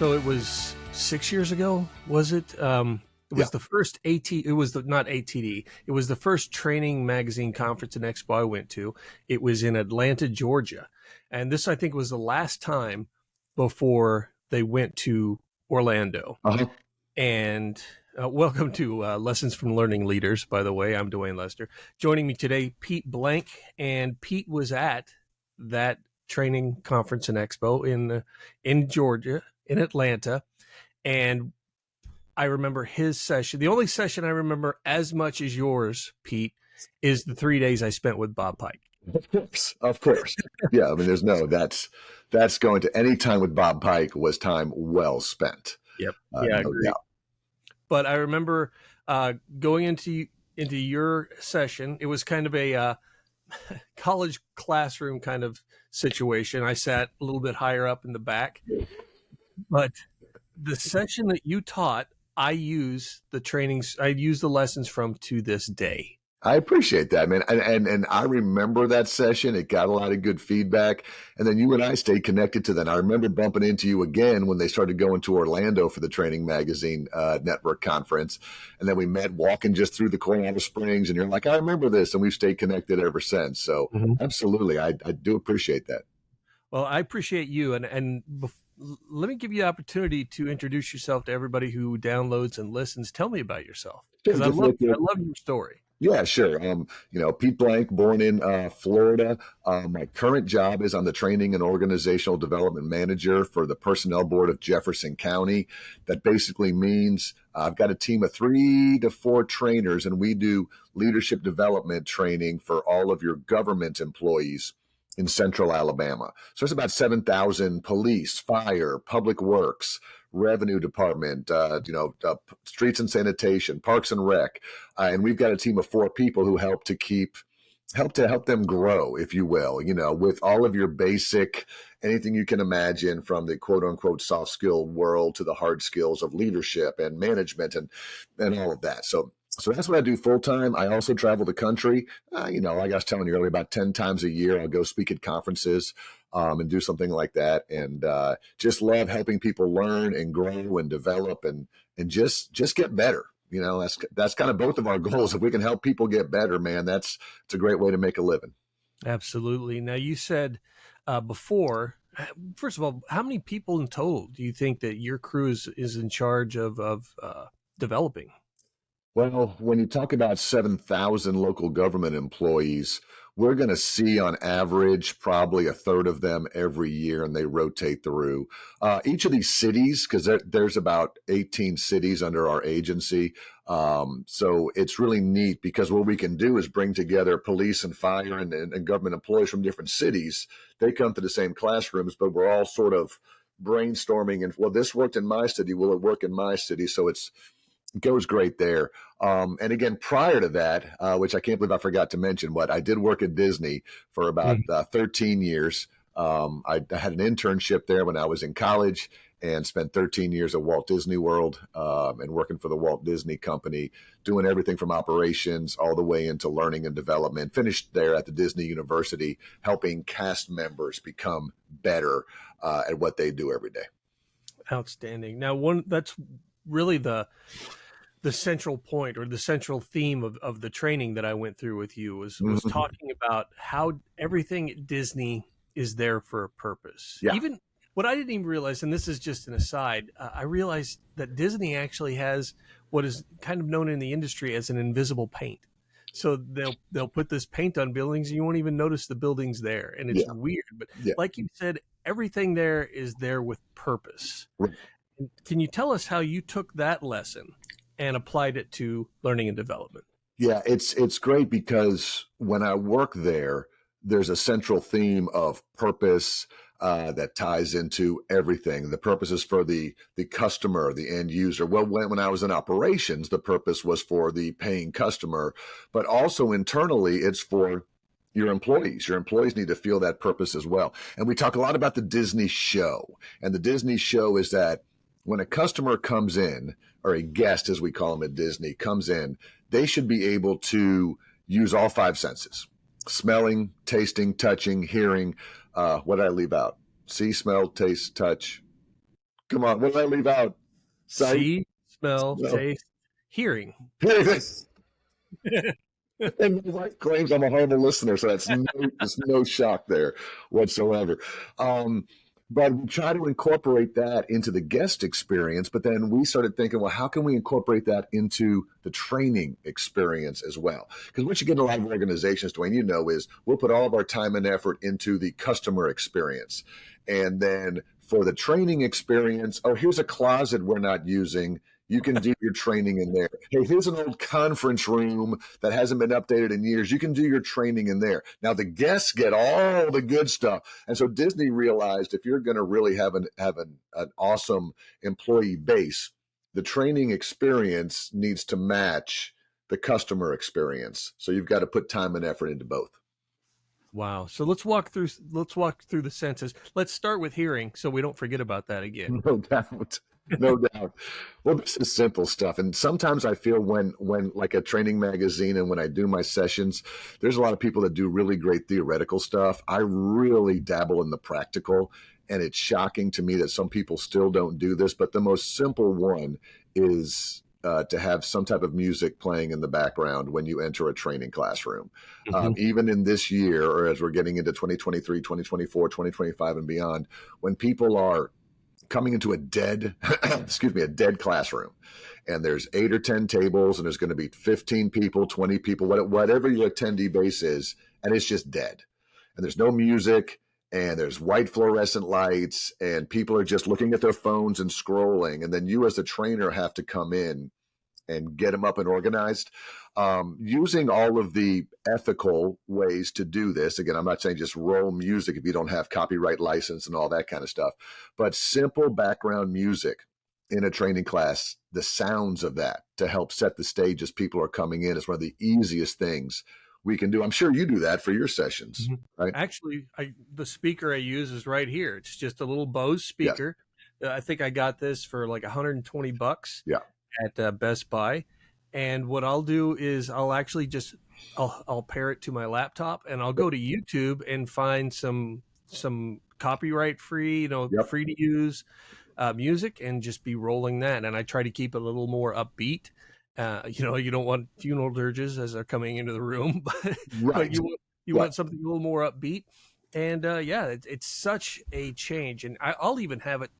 So it was 6 years ago, was it? It Yeah. was the first it was not ATD. It was the first training magazine conference and expo I went to. It was in Atlanta, Georgia. And this, I think, was the last time before they went to Orlando. Uh-huh. And welcome to Lessons from Learning Leaders, by the way. I'm Duane Lester. Joining me today, Pete Blank. And Pete was at that training conference and expo in Georgia, in Atlanta. And I remember his session. The only session I remember as much as yours, Pete, is the 3 days I spent with Bob Pike. Of course. Of course. Yeah. I mean, that's going to any time with Bob Pike was time well spent. Yep. Yeah, I No agree. doubt. But I remember going into your session. It was kind of a college classroom kind of situation. I sat a little bit higher up in the back, but the session that you taught, I use the lessons from to this day. I appreciate that, man. And I remember that session. It got a lot of good feedback. And then you and I stayed connected to that. And I remember bumping into you again when they started going to Orlando for the Training Magazine Network conference. And then we met walking just through the Colorado Springs. And you're like, I remember this. And we've stayed connected ever since. So absolutely, I do appreciate that. Well, I appreciate you. Let me give you the opportunity to introduce yourself to everybody who downloads and listens. Tell me about yourself, because I love your story. Yeah, sure. Pete Blank, born in Florida. My current job is I'm the training and organizational development manager for the personnel board of Jefferson County. That basically means I've got a team of 3 to 4 trainers, and we do leadership development training for all of your government employees in central Alabama. So it's about 7,000 police, fire, public works, revenue department, streets and sanitation, parks and rec. And we've got a team of 4 people who help them grow, if you will, with all of your basic, anything you can imagine, from the quote unquote soft skill world to the hard skills of leadership and management and all of that. So that's what I do full time. I also travel the country. Like I was telling you earlier, about 10 times a year, I'll go speak at conferences and do something like that. And just love helping people learn and grow and develop and just get better. That's kind of both of our goals. If we can help people get better, man, it's a great way to make a living. Absolutely. Now, you said before, first of all, how many people in total do you think that your crew is in charge of developing? Well, when you talk about 7,000 local government employees, we're going to see on average probably a third of them every year, and they rotate through. Each of these cities, because there's about 18 cities under our agency. So it's really neat, because what we can do is bring together police and fire and government employees from different cities. They come to the same classrooms, but we're all sort of brainstorming and, well, this worked in my city. Will it work in my city? So it goes great there. And again, prior to that, which I can't believe I forgot to mention, but I did work at Disney for about 13 years. I had an internship there when I was in college and spent 13 years at Walt Disney World and working for the Walt Disney Company, doing everything from operations all the way into learning and development. Finished there at the Disney University, helping cast members become better at what they do every day. Outstanding. Now, that's really the central point, or the central theme of the training that I went through with you was talking about how everything at Disney is there for a purpose. Yeah. Even what I didn't even realize, and this is just an aside, I realized that Disney actually has what is kind of known in the industry as an invisible paint. So they'll put this paint on buildings and you won't even notice the building's there. And it's weird. But like you said, everything there is there with purpose. Right. Can you tell us how you took that lesson and applied it to learning and development? Yeah, it's great, because when I work there, there's a central theme of purpose that ties into everything. The purpose is for the customer, the end user. Well, when I was in operations, the purpose was for the paying customer, but also internally, it's for your employees. Your employees need to feel that purpose as well. And we talk a lot about the Disney show. And the Disney show is that when a customer comes in, or a guest, as we call them at Disney, comes in, they should be able to use all 5 senses: smelling, tasting, touching, hearing. What did I leave out? See, smell, taste, touch. Come on, what did I leave out? Sight, See, smell, smell. taste, hearing. And my wife claims I'm a horrible listener, so there's no shock there whatsoever. Um, but we try to incorporate that into the guest experience. But then we started thinking, well, how can we incorporate that into the training experience as well? Because what you get in a lot of organizations, Duane, is we'll put all of our time and effort into the customer experience. And then for the training experience, oh, here's a closet we're not using. You can do your training in there. Hey, here's an old conference room that hasn't been updated in years. You can do your training in there. Now the guests get all the good stuff. And so Disney realized if you're going to really have an awesome employee base, the training experience needs to match the customer experience. So you've got to put time and effort into both. Wow. So let's walk through the senses. Let's start with hearing so we don't forget about that again. No doubt. No doubt. Well, this is simple stuff. And sometimes I feel when like a training magazine and when I do my sessions, there's a lot of people that do really great theoretical stuff. I really dabble in the practical. And it's shocking to me that some people still don't do this. But the most simple one is to have some type of music playing in the background when you enter a training classroom. Even in this year, or as we're getting into 2023, 2024, 2025 and beyond, when people are coming into a dead classroom, and there's 8 or 10 tables, and there's going to be 15 people, 20 people, whatever your attendee base is, and it's just dead. And there's no music, and there's white fluorescent lights, and people are just looking at their phones and scrolling. And then you as the trainer have to come in and get them up and organized. Using all of the ethical ways to do this. Again, I'm not saying just roll music if you don't have copyright license and all that kind of stuff, but simple background music in a training class, the sounds of that to help set the stage as people are coming in is one of the easiest things we can do. I'm sure you do that for your sessions, right? Actually, the speaker I use is right here. It's just a little Bose speaker. Yes. I think I got this for like $120. Yeah. At Best Buy. And what I'll do is I'll actually I'll pair it to my laptop, and I'll go to YouTube and find some copyright free, free to use music, and just be rolling that. And I try to keep it a little more upbeat. You don't want funeral dirges as they're coming into the room, but, right. but you want something a little more upbeat. And it's such a change. And I'll even have it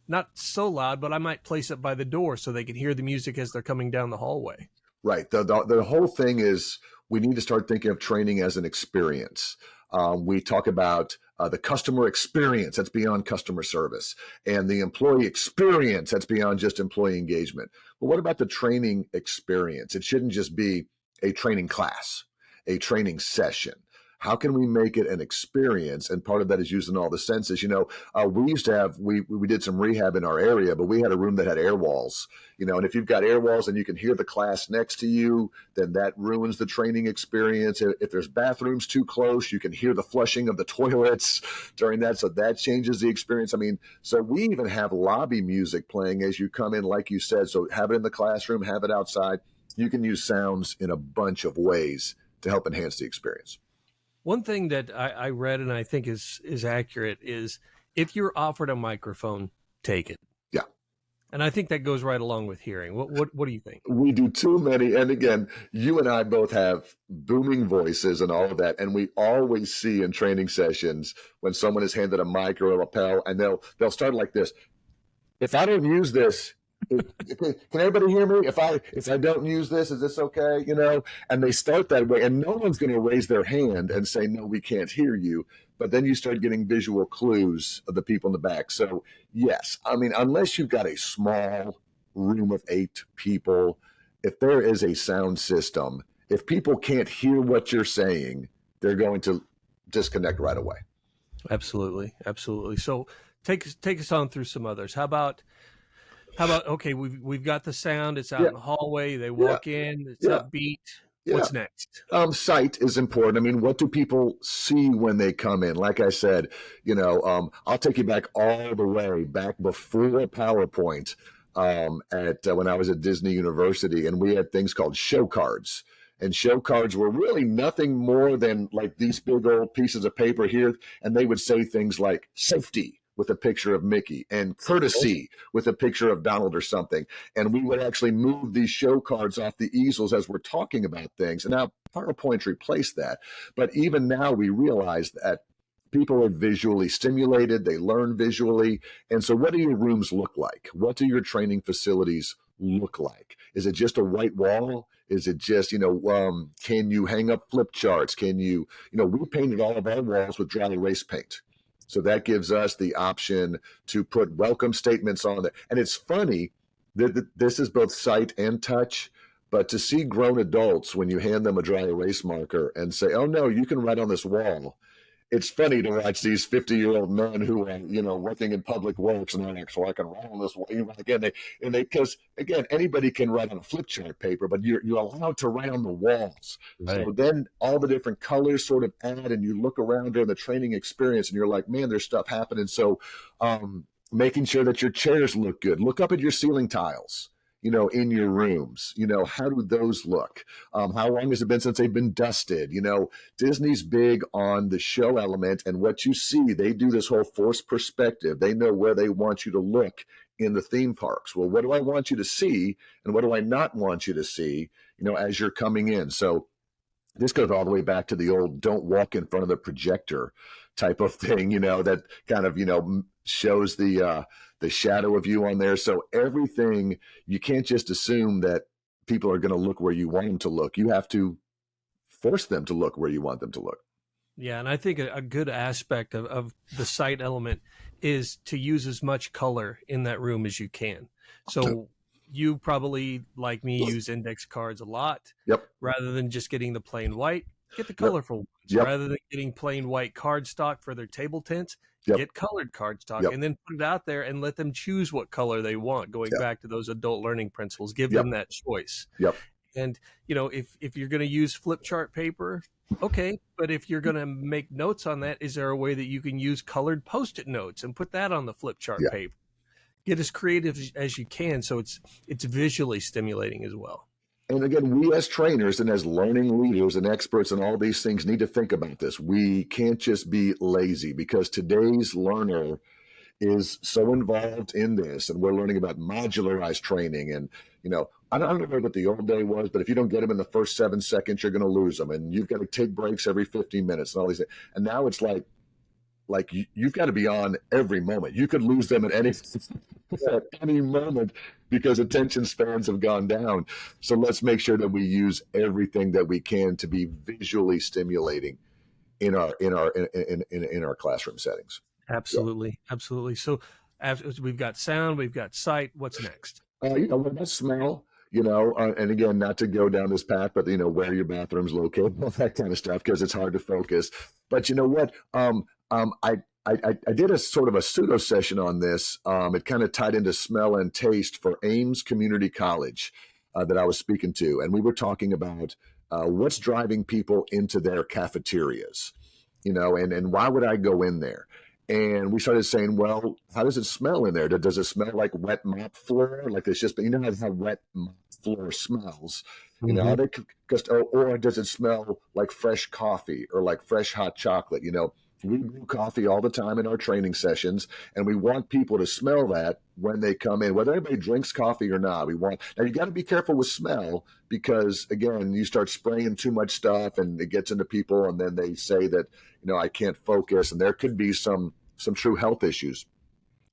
not so loud, but I might place it by the door so they can hear the music as they're coming down the hallway. Right. The whole thing is we need to start thinking of training as an experience. We talk about the customer experience, that's beyond customer service, and the employee experience, that's beyond just employee engagement. But what about the training experience? It shouldn't just be a training class, a training session. How can we make it an experience? And part of that is using all the senses. We used to have, we did some rehab in our area, but we had a room that had air walls, and if you've got air walls and you can hear the class next to you, then that ruins the training experience. If there's bathrooms too close, you can hear the flushing of the toilets during that. So that changes the experience. So we even have lobby music playing as you come in, like you said. So have it in the classroom, have it outside. You can use sounds in a bunch of ways to help enhance the experience. One thing that I read and I think is accurate is if you're offered a microphone, take it. Yeah. And I think that goes right along with hearing. What do you think? We do too many. And again, you and I both have booming voices and all of that. And we always see in training sessions when someone is handed a mic or a lapel, and they'll start like this. If I don't use this, can everybody hear me? If I don't use this, is this okay? And they start that way, and no one's going to raise their hand and say, no, we can't hear you. But then you start getting visual clues of the people in the back. So yes, unless you've got a small room of 8 people, if there is a sound system, if people can't hear what you're saying, they're going to disconnect right away. Absolutely. Absolutely. So take us on through some others. How about okay, we've got the sound, it's out in the hallway, they walk in, it's upbeat. What's next? Sight is important. What do people see when they come in? Like I said, I'll take you back all the way back before PowerPoint when I was at Disney University, and we had things called show cards. And show cards were really nothing more than like these big old pieces of paper here, and they would say things like safety with a picture of Mickey, and courtesy with a picture of Donald or something. And we would actually move these show cards off the easels as we're talking about things. And now PowerPoint's replaced that. But even now we realize that people are visually stimulated, they learn visually. And so what do your rooms look like? What do your training facilities look like? Is it just a white wall? Is it just, can you hang up flip charts? Can you, we painted all of our walls with dry erase paint. So that gives us the option to put welcome statements on there. And it's funny that this is both sight and touch, but to see grown adults when you hand them a dry erase marker and say, oh no, you can write on this wall. It's funny to watch these 50-year-old men who are, working in public works, and they're like, so I can write on this wall. Again, because again, anybody can write on a flip chart paper, but you're allowed to write on the walls. Right. So then all the different colors sort of add, and you look around during the training experience, and you're like, man, there's stuff happening. So making sure that your chairs look good. Look up at your ceiling tiles. In your rooms, how do those look? How long has it been since they've been dusted? Disney's big on the show element, and what you see, they do this whole forced perspective. They know where they want you to look in the theme parks. Well, what do I want you to see, and what do I not want you to see, as you're coming in? So this goes all the way back to the old don't walk in front of the projector type of thing, that kind of, shows the shadow of you on there. So everything, you can't just assume that people are going to look where you want them to look. You have to force them to look where you want them to look. Yeah, and I think a good aspect of the sight element is to use as much color in that room as you can. So you probably, like me, use index cards a lot. Yep. Rather than just getting the plain white, get the colorful ones. Yep. Rather than getting plain white cardstock for their table tents, get colored cardstock, and then put it out there and let them choose what color they want, going back to those adult learning principles. Give them that choice. Yep. And, if you're going to use flip chart paper, okay, but if you're going to make notes on that, is there a way that you can use colored Post-it notes and put that on the flip chart paper? Get as creative as you can so it's visually stimulating as well. And again, we as trainers and as learning leaders and experts and all these things need to think about this. We can't just be lazy, because today's learner is so involved in this, and we're learning about modularized training. And, I don't know what the old day was, but if you don't get them in the first 7 seconds, you're going to lose them. And you've got to take breaks every 15 minutes and all these things. And now it's like you've got to be on every moment. You could lose them at any moment because attention spans have gone down. So let's make sure that we use everything that we can to be visually stimulating in our classroom settings. Absolutely, absolutely. So after we've got sound, we've got sight. What's next? What about smell? And again, not to go down this path, but where your bathroom's located, all that kind of stuff, because it's hard to focus. But you know what? I did a sort of a pseudo session on this. It kind of tied into smell and taste for Ames Community College that I was speaking to. And we were talking about what's driving people into their cafeterias, and why would I go in there? And we started saying, well, how does it smell in there? Does it smell like wet mop floor? Like it's just, how wet mop floor smells, or does it smell like fresh coffee or like fresh hot chocolate? We brew coffee all the time in our training sessions, and we want people to smell that when they come in, whether anybody drinks coffee or not. Now you got to be careful with smell, because again, you start spraying too much stuff and it gets into people, and then they say that, I can't focus, and there could be some true health issues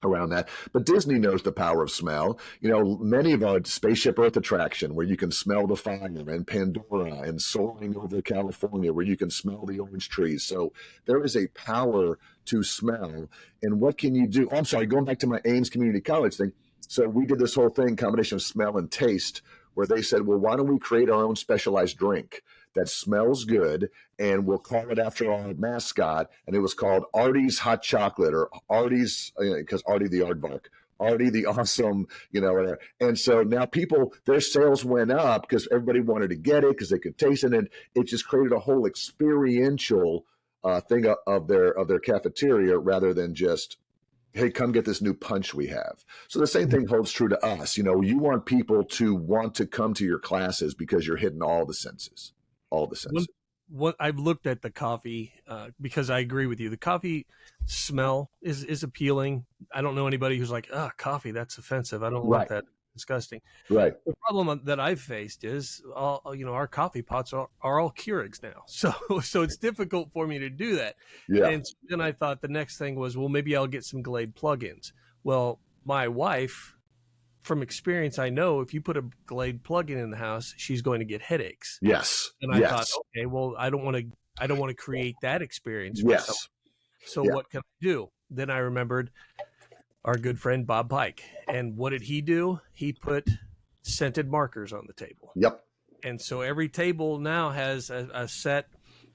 around that. But Disney knows the power of smell. Many of our Spaceship Earth attraction, where you can smell the fire, and Pandora, and Soaring over California, where you can smell the orange trees. So there is a power to smell. And what can you do? Oh, I'm sorry, going back to my Ames Community College thing. So we did this whole thing, combination of smell and taste, where they said, well, why don't we create our own specialized drink that smells good, and we'll call it after our mascot. And it was called Artie's Hot Chocolate, or Artie's, because Artie the Aardvark, Artie the Awesome, whatever. And so now people, their sales went up because everybody wanted to get it because they could taste it. And it just created a whole experiential thing of their cafeteria, rather than just, hey, come get this new punch we have. So the same thing holds true to us. You want people to want to come to your classes because you're hitting all the senses. what I've looked at the coffee because I agree with you. The coffee smell is appealing. I don't know anybody who's like, "Ah, coffee, that's offensive. I don't want Right, that. Disgusting." right. The problem that I've faced is, our coffee pots are all Keurigs now, so it's difficult for me to do that. Yeah, And then I thought the next thing was, well, maybe I'll get some Glade plugins. Well, my wife, from experience, I know if you put a Glade plug-in in the house, she's going to get headaches. yes, And I thought, yes, okay, well, I don't want to create that experience for someone. yes, So yeah, what can I do? Then I remembered our good friend Bob Pike. And what did he do? He put scented markers on the table. yep, And so every table now has a set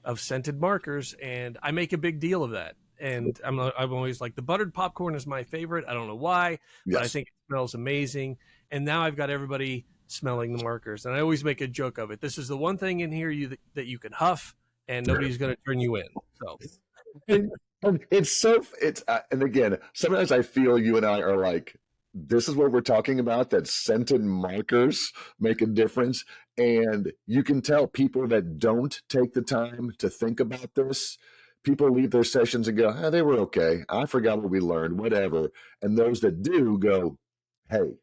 of scented markers, and I make a big deal of that. And I'm always like, the buttered popcorn is my favorite. I don't know why, but I yes. think it smells amazing. And now I've got everybody smelling the markers, and I always make a joke of it. This is the one thing in here that you can huff, and nobody's going to turn you in. So And it's so it's and again, sometimes I feel you and I are like, this is what we're talking about. That scented markers make a difference, and you can tell people that don't take the time to think about this. People leave their sessions and go, "Ah, they were okay. I forgot what we learned, whatever." And those that do go, "Hey,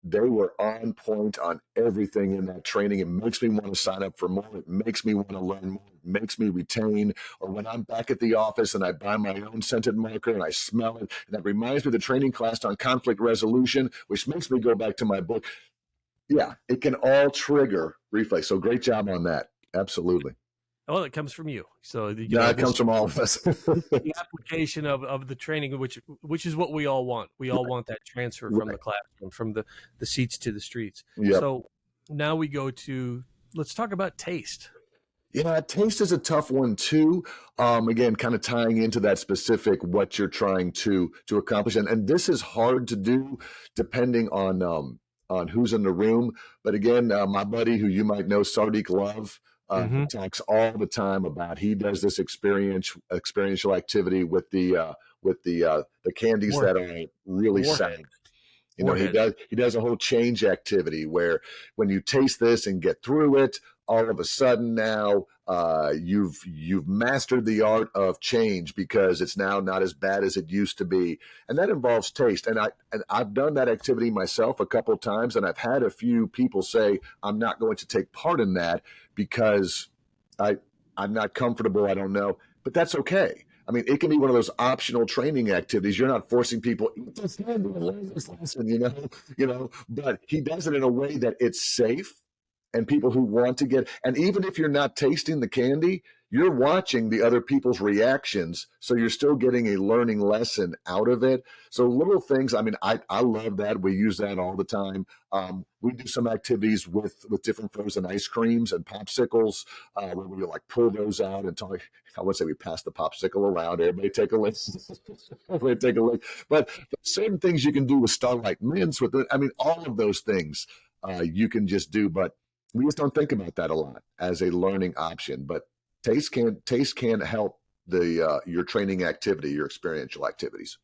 they were on point on everything in that training. It makes me want to sign up for more. It makes me want to learn more. It makes me retain. Or when I'm back at the office and I buy my own scented marker and I smell it, and that reminds me of the training class on conflict resolution, which makes me go back to my book." Yeah, it can all trigger reflex. So great job on that. Absolutely. well, it comes from you. So No, it comes from all of us. the application of the training, which is what we all want. We all want that transfer from the Right. classroom, from the seats to the streets. Yep. So now we go to, let's talk about taste. Yeah, taste is a tough one too. Again, kind of tying into that specific what you're trying to accomplish, and this is hard to do depending on who's in the room. But again, my buddy who you might know, Sardik Love, Mm-hmm. talks all the time about he does this experiential activity with the candies War, that are really warhead, sound. You know, he warhead. does a whole change activity where when you taste this and get through it, all of a sudden now you've mastered the art of change because it's now not as bad as it used to be, and that involves taste. And I've done that activity myself a couple of times, and I've had a few people say I'm not going to take part in that because I I'm not comfortable. I don't know, but that's okay. I mean, it can be one of those optional training activities. You're not forcing people eat this candy and learn this lesson, But he does it in a way that it's safe, and people who want to get, and even if you're not tasting the candy, you're watching the other people's reactions, so you're still getting a learning lesson out of it. So little things. I mean, I love that. We use that all the time. We do some activities with different frozen ice creams and popsicles, where we like pull those out and talk. I would say we pass the popsicle around. Everybody take a lick. Everybody take a lick. But the same things you can do with Starlight Mints. I mean, all of those things you can just do. But we just don't think about that a lot as a learning option. But taste can help the your training activity, your experiential activities.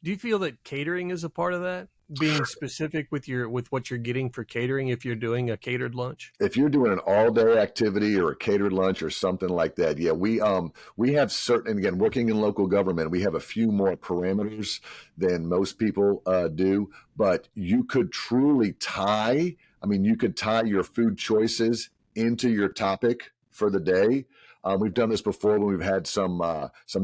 Do you feel that catering is a part of that? Being specific with what you're getting for catering, if you're doing a catered lunch. If you're doing an all day activity or a catered lunch or something like that, yeah, we have certain, again, working in local government, we have a few more parameters than most people do, but you could truly tie. I mean, you could tie your food choices into your topic for the day. We've done this before when we've had some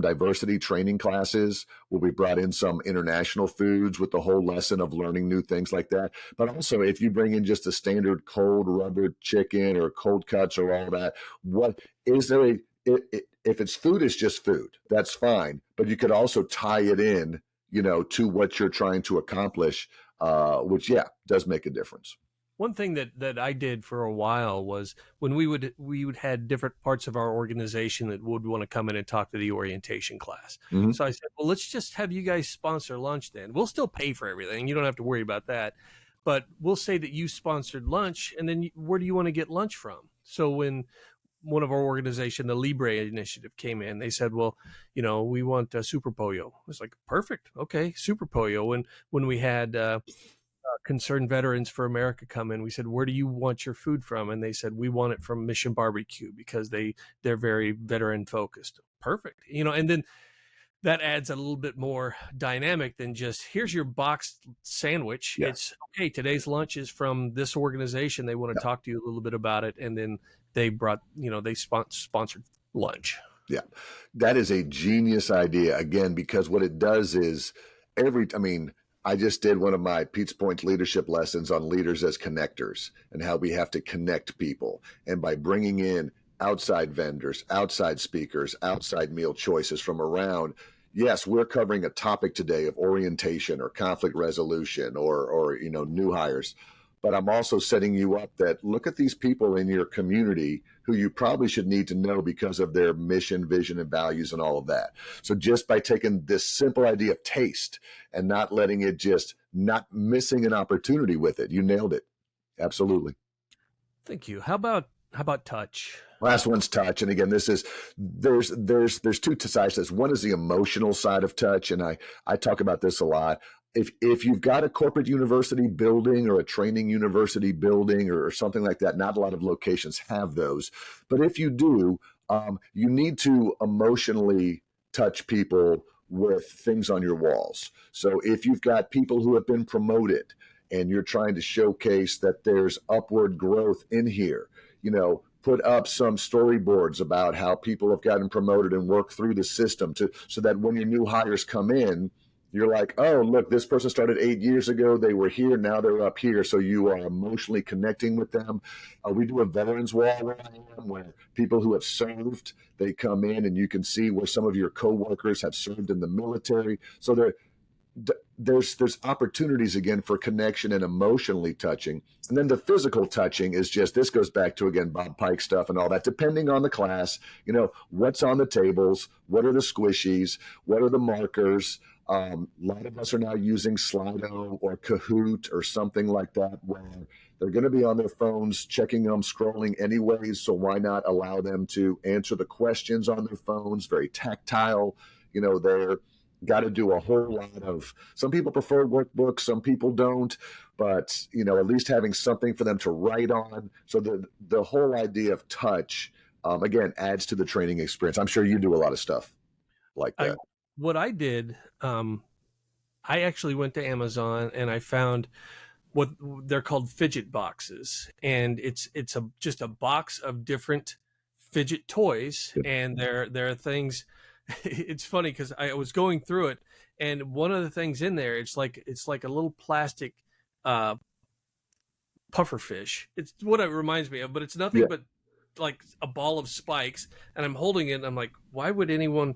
diversity training classes where we brought in some international foods with the whole lesson of learning new things like that. But also, if you bring in just a standard cold rubber chicken or cold cuts or all that, what is there if it's food, it's just food. That's fine. But you could also tie it in, to what you're trying to accomplish, which yeah, does make a difference. One thing that I did for a while was when we would had different parts of our organization that would want to come in and talk to the orientation class. Mm-hmm. So I said, well, let's just have you guys sponsor lunch then. We'll still pay for everything. You don't have to worry about that. But we'll say that you sponsored lunch, and then where do you want to get lunch from? So when one of our organization, the Libre Initiative, came in, they said, well, we want Super Pollo. I was like, perfect. Okay, Super Pollo. And when we had Concerned Veterans for America come in. We said, where do you want your food from? And they said, we want it from Mission Barbecue because they're very veteran focused. Perfect. And then that adds a little bit more dynamic than just here's your boxed sandwich. Yeah. It's okay. Today's lunch is from this organization. They want to talk to you a little bit about it. And then they brought, they sponsored lunch. Yeah, that is a genius idea again, because what it does is I just did one of my Pete's Point leadership lessons on leaders as connectors and how we have to connect people. And by bringing in outside vendors, outside speakers, outside meal choices from around, yes, we're covering a topic today of orientation or conflict resolution or new hires. But I'm also setting you up that look at these people in your community who you probably should need to know because of their mission, vision, and values and all of that. So just by taking this simple idea of taste and not letting it not missing an opportunity with it, you nailed it. Absolutely. Thank you. How about touch? Last one's touch. And again, there's two sides to this. One is the emotional side of touch. And I talk about this a lot. If you've got a corporate university building or a training university building or something like that, not a lot of locations have those. But if you do, you need to emotionally touch people with things on your walls. So if you've got people who have been promoted and you're trying to showcase that there's upward growth in here, put up some storyboards about how people have gotten promoted and worked through the system so that when your new hires come in, you're like, oh, look, this person started 8 years ago. They were here. Now they're up here. So you are emotionally connecting with them. We do a veterans wall where I am, where people who have served, they come in and you can see where some of your coworkers have served in the military. So there's opportunities again for connection and emotionally touching. And then the physical touching is this goes back to, again, Bob Pike stuff and all that, depending on the class, what's on the tables, what are the squishies, what are the markers. A lot of us are now using Slido or Kahoot or something like that, where they're going to be on their phones, checking them, scrolling anyways. So why not allow them to answer the questions on their phones? Very tactile. They're got to do a whole lot of, some people prefer workbooks, some people don't, but, at least having something for them to write on. So the whole idea of touch, again, adds to the training experience. I'm sure you do a lot of stuff like that. What I did, I actually went to Amazon and I found what they're called fidget boxes, and it's just a box of different fidget toys, and there are things. It's funny because I was going through it, and one of the things in there, it's like a little plastic puffer fish. It's what it reminds me of, but it's nothing but like a ball of spikes, and I'm holding it, and I'm like, why would anybody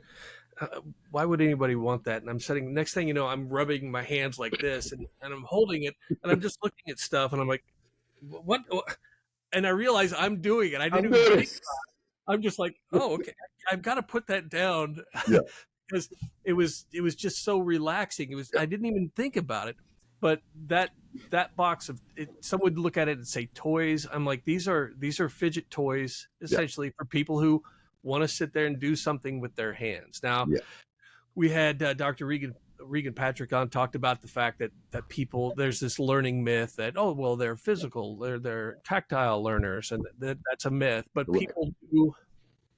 want that? And I'm sitting, next thing you know, I'm rubbing my hands like this and I'm holding it and I'm just looking at stuff and I'm like, what? And I realize I'm doing it. I didn't even think about it. I'm just like, oh, okay. I've got to put that down because it was just so relaxing. I didn't even think about it, but that box of it, someone would look at it and say toys. I'm like, these are fidget toys essentially for people who want to sit there and do something with their hands. Now, we had Dr. Regan Patrick on, talked about the fact that people, there's this learning myth that, oh, well, they're physical, they're tactile learners, and that's a myth. But people do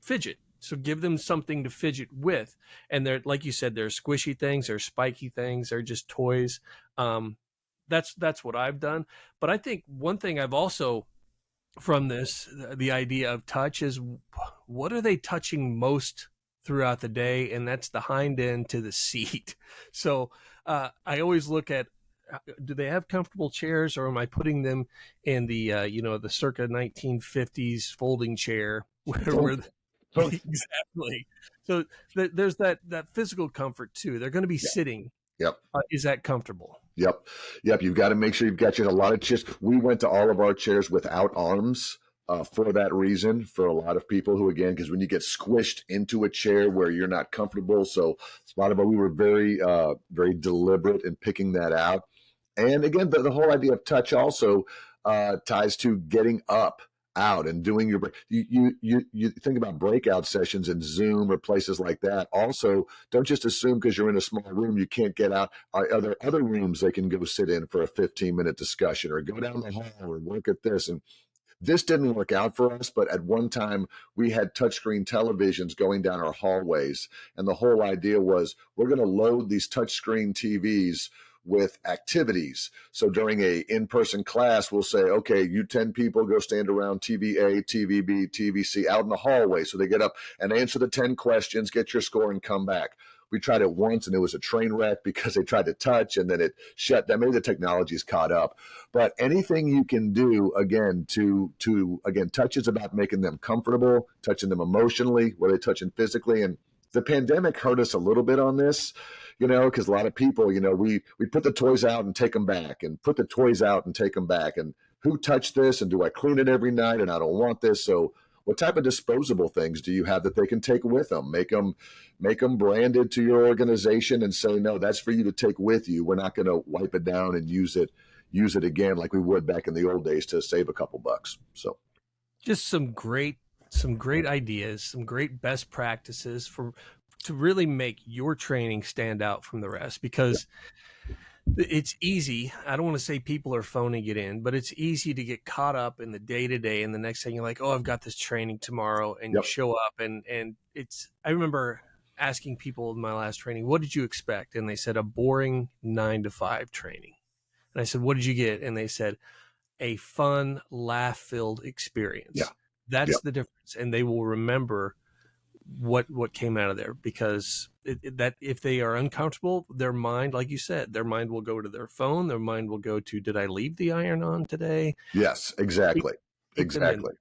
fidget, so give them something to fidget with. And they're, like you said, they're squishy things, they're spiky things, they're just toys. That's what I've done. But I think one thing I've also, from this, the idea of touch, is what are they touching most throughout the day? And that's the hind end to the seat. So I always look at, do they have comfortable chairs, or am I putting them in the the circa 1950s folding chair exactly. So there's that physical comfort too. They're going to be sitting. Is that comfortable? Yep. You've got to make sure you've got a lot of chairs. We went to all of our chairs without arms for that reason, for a lot of people who, again, because when you get squished into a chair where you're not comfortable. So a lot of we were very, very deliberate in picking that out. And again, the whole idea of touch also ties to getting up out and doing your you think about breakout sessions in Zoom or places like that. Also, don't just assume because you're in a small room you can't get out. Are there other rooms they can go sit in for a 15-minute discussion, or go down the hall and look at this? And this didn't work out for us, but at one time we had touchscreen televisions going down our hallways. And the whole idea was we're going to load these touchscreen TVs with activities. So during a in-person class, we'll say, okay, you 10 people go stand around TV A, TV B, TV C out in the hallway. So they get up and answer the 10 questions, get your score, and come back. We tried it once and it was a train wreck because they tried to touch and then it shut down. Maybe the technology's caught up. But anything you can do, again, again, touch is about making them comfortable, touching them emotionally, where they touching physically. And the pandemic hurt us a little bit on this, because a lot of people, we put the toys out and take them back, and put the toys out and take them back. And who touched this? And do I clean it every night? And I don't want this. So what type of disposable things do you have that they can take with them? Make them branded to your organization and say, no, that's for you to take with you. We're not going to wipe it down and use it again like we would back in the old days to save a couple bucks. So just some great ideas, some great best practices to really make your training stand out from the rest, because it's easy. I don't want to say people are phoning it in, but it's easy to get caught up in the day-to-day, and the next thing you're like, oh, I've got this training tomorrow, and you show up and I remember asking people in my last training, what did you expect? And they said a boring 9-to-5 training. And I said, what did you get? And they said a fun, laugh-filled experience. That's the difference. And they will remember what came out of there, because that if they are uncomfortable, their mind, like you said, their mind will go to their phone. Their mind will go to, did I leave the iron on today? Yes, exactly. Exactly.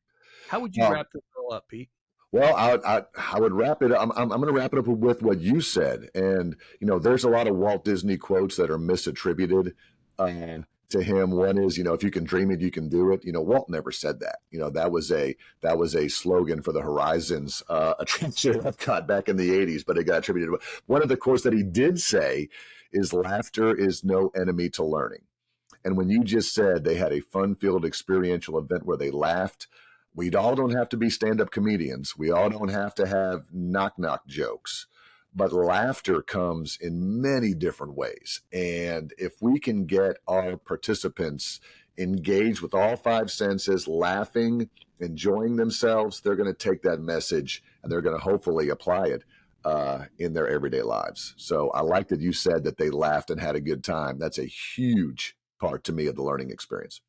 How would you wrap this all up, Pete? Well, I would wrap it up. I'm going to wrap it up with what you said. And, there's a lot of Walt Disney quotes that are misattributed to him. One is, if you can dream it, you can do it. Walt never said that. That was a slogan for the Horizons attraction at Epcot back in the 80s, but it got attributed. One of the quotes that he did say is, laughter is no enemy to learning. And when you just said they had a fun-filled experiential event where they laughed, we all don't have to be stand-up comedians. We all don't have to have knock-knock jokes. But laughter comes in many different ways. And if we can get our participants engaged with all 5 senses, laughing, enjoying themselves, they're going to take that message and they're going to hopefully apply it in their everyday lives. So I like that you said that they laughed and had a good time. That's a huge part to me of the learning experience.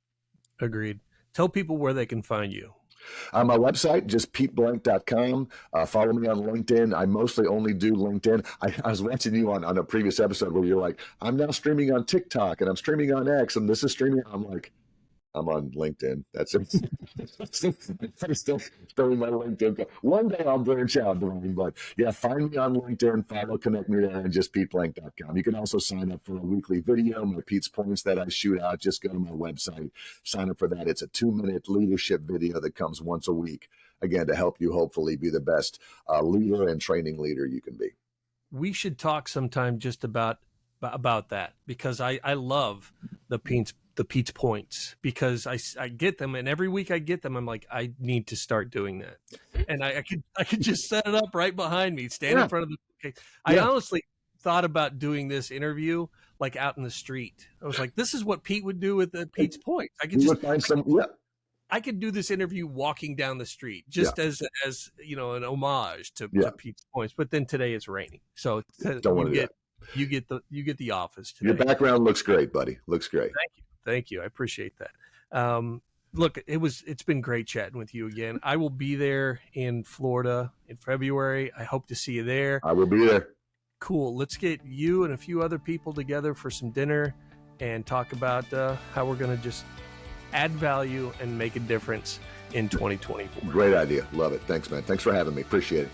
Agreed. Tell people where they can find you. My website, just peteblank.com. Follow me on LinkedIn. I mostly only do LinkedIn. I was watching you on a previous episode where you're like, I'm now streaming on TikTok and I'm streaming on X and this is streaming. I'm like, I'm on LinkedIn. That's it. I'm still throwing my LinkedIn. One day I'll branch out, Duane, but yeah, find me on LinkedIn, follow, connect me there, and just peteblank.com. You can also sign up for a weekly video, my Pete's Points that I shoot out. Just go to my website, sign up for that. It's a 2-minute leadership video that comes once a week, again, to help you hopefully be the best leader and training leader you can be. We should talk sometime just about that, because I love the Pete's Points, because I get them, and every week I get them, I'm like, I need to start doing that. And I could just set it up right behind me, stand in front of the case. I honestly thought about doing this interview like out in the street. I was like, this is what Pete would do with the Pete's Points. I could just find some. I could do this interview walking down the street, just as an homage to Pete's Points. But then today it's raining, so don't want to do that. You get the office today. Your background looks great, buddy. Looks great. Thank you. I appreciate that. Look, it's been great chatting with you again. I will be there in Florida in February. I hope to see you there. I will be there. Cool. Let's get you and a few other people together for some dinner and talk about how we're going to just add value and make a difference in 2024. Great idea. Love it. Thanks, man. Thanks for having me. Appreciate it.